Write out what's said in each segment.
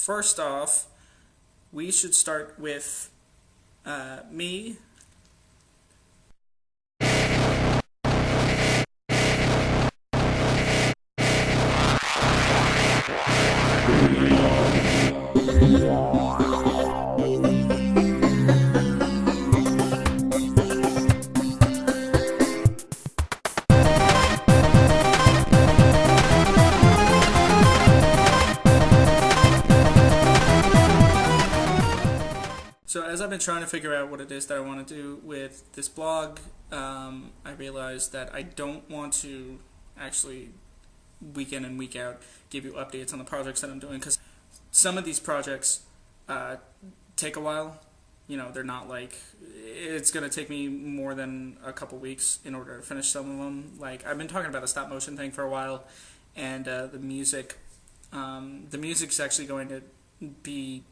first off, we should start with me. So as I've been trying to figure out what it is that I want to do with this blog, I realized that I don't want to actually week in and week out give you updates on the projects that I'm doing, because some of these projects take a while. You know, they're not like, it's going to take me more than a couple weeks in order to finish some of them. Like, I've been talking about the stop motion thing for a while, and the music's actually going to be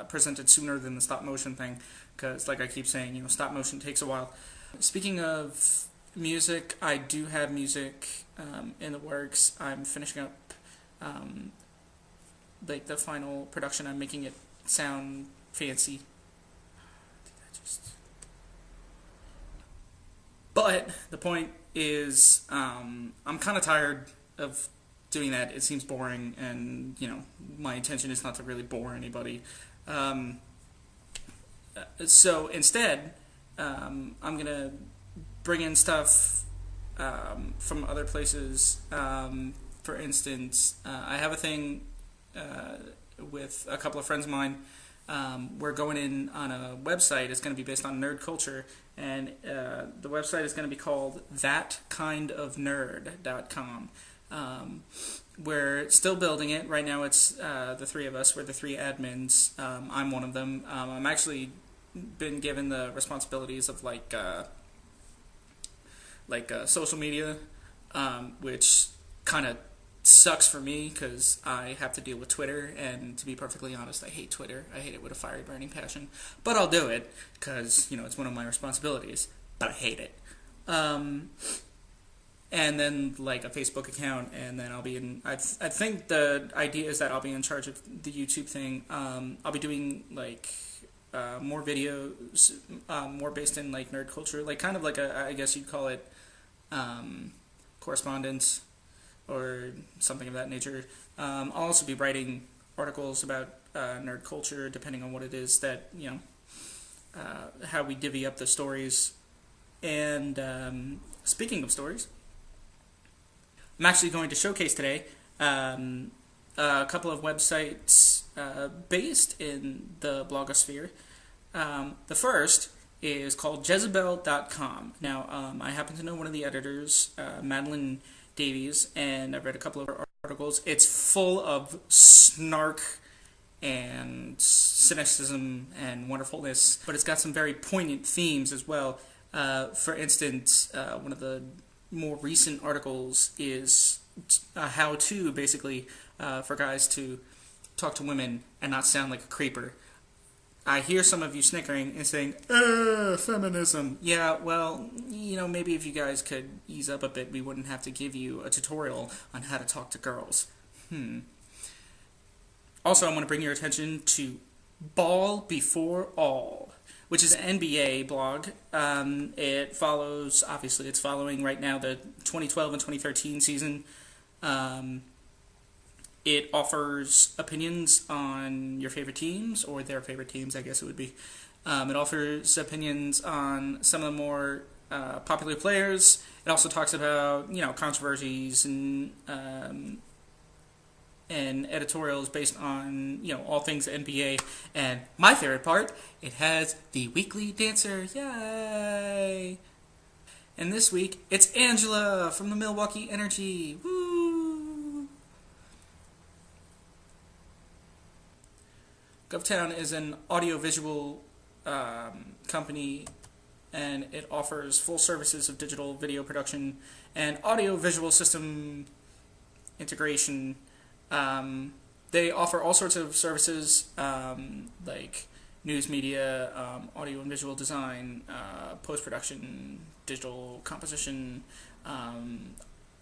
presented sooner than the stop motion thing, because like I keep saying, you know, stop motion takes a while. Speaking of music, I do have music in the works. I'm finishing up like the final production. I'm making it sound fancy. But the point is, I'm kind of tired of doing that. It seems boring, and you know, my intention is not to really bore anybody. So instead, I'm gonna bring in stuff from other places. For instance, I have a thing with a couple of friends of mine. We're going in on a website. It's going to be based on nerd culture, and the website is going to be called thatkindofnerd.com. We're still building it. Right now it's the three of us. We're the three admins. I'm one of them. I'm actually been given the responsibilities of like social media, which kind of sucks for me because I have to deal with Twitter, and to be perfectly honest, I hate Twitter. I hate it with a fiery burning passion, but I'll do it because, you know, it's one of my responsibilities, but I hate it. And then like a Facebook account, and then I'll be in, I think the idea is that I'll be in charge of the YouTube thing. I'll be doing like more videos, more based in like nerd culture, like kind of like a, I guess you'd call it correspondence or something of that nature. I'll also be writing articles about nerd culture, depending on what it is that, you know, how we divvy up the stories. And speaking of stories, I'm actually going to showcase today a couple of websites based in the blogosphere. The first is called Jezebel.com. Now, I happen to know one of the editors, Madeline Davies, and I've read a couple of her articles. It's full of snark and cynicism and wonderfulness, but it's got some very poignant themes as well. For instance, one of the more recent articles is a how-to, basically, for guys to talk to women and not sound like a creeper. I hear some of you snickering and saying, feminism. Yeah, well, you know, maybe if you guys could ease up a bit, we wouldn't have to give you a tutorial on how to talk to girls. Also, I want to bring your attention to Ball Before All, which is an NBA blog. It follows, obviously, it's following right now the 2012 and 2013 season. It offers opinions on your favorite teams, or their favorite teams, I guess it would be. It offers opinions on some of the more popular players. It also talks about, you know, controversies and editorials based on, you know, all things NBA. And my favorite part, it has the weekly dancer. Yay! And this week, it's Angela from the Milwaukee Energy. Woo! GovTown is an audiovisual company, and it offers full services of digital video production and audio-visual system integration. They offer all sorts of services, like news media, audio and visual design, post-production, digital composition.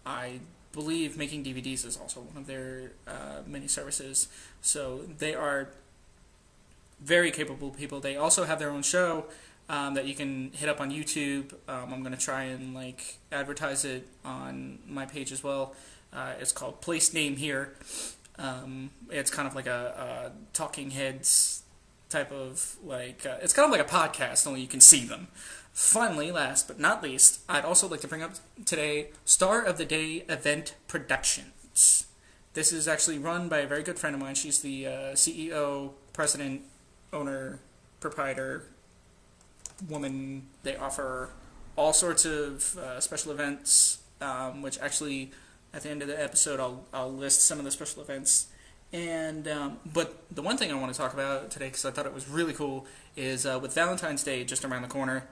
I believe making DVDs is also one of their many services. So they are very capable people. They also have their own show that you can hit up on YouTube. I'm going to try and advertise it on my page as well. It's called Place Name Here. It's kind of like a talking heads type of it's kind of like a podcast, only you can see them. Finally, last but not least, I'd also like to bring up today Star of the Day Event Productions. This is actually run by a very good friend of mine. She's the CEO, president, owner, proprietor, woman. They offer all sorts of special events, which actually at the end of the episode I'll list some of the special events. And but the one thing I want to talk about today, because I thought it was really cool, is with Valentine's Day just around the corner,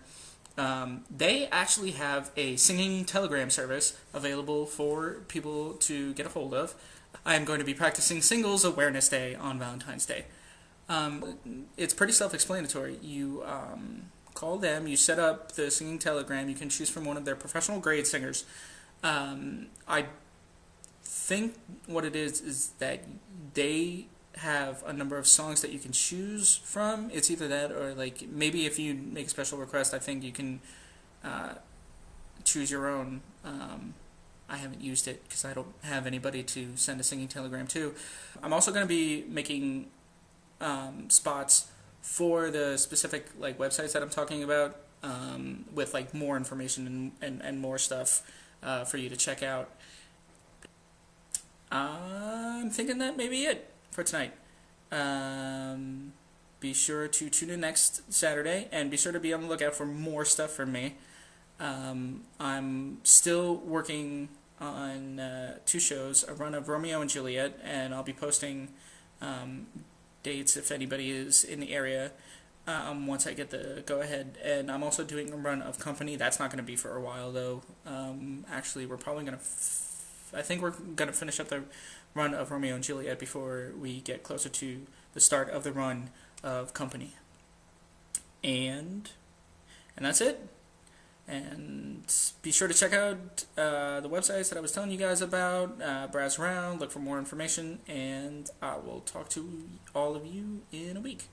they actually have a singing telegram service available for people to get a hold of. I am going to be practicing Singles Awareness Day on Valentine's Day. It's pretty self-explanatory. You call them, you set up the singing telegram, you can choose from one of their professional grade singers. I think what it is that they have a number of songs that you can choose from. It's either that or maybe if you make a special request, I think you can choose your own. I haven't used it because I don't have anybody to send a singing telegram to. I'm also going to be making spots for the specific websites that I'm talking about, with more information and more stuff for you to check out. I'm thinking that may be it for tonight. Be sure to tune in next Saturday, and be sure to be on the lookout for more stuff from me. I'm still working on 2 shows, a run of Romeo and Juliet, and I'll be posting dates if anybody is in the area once I get the go-ahead. And I'm also doing a run of Company. That's not going to be for a while, though. Actually, we're probably going to... I think we're going to finish up the run of Romeo and Juliet before we get closer to the start of the run of Company. And that's it. And be sure to check out the websites that I was telling you guys about, browse around, look for more information, and I will talk to all of you in a week.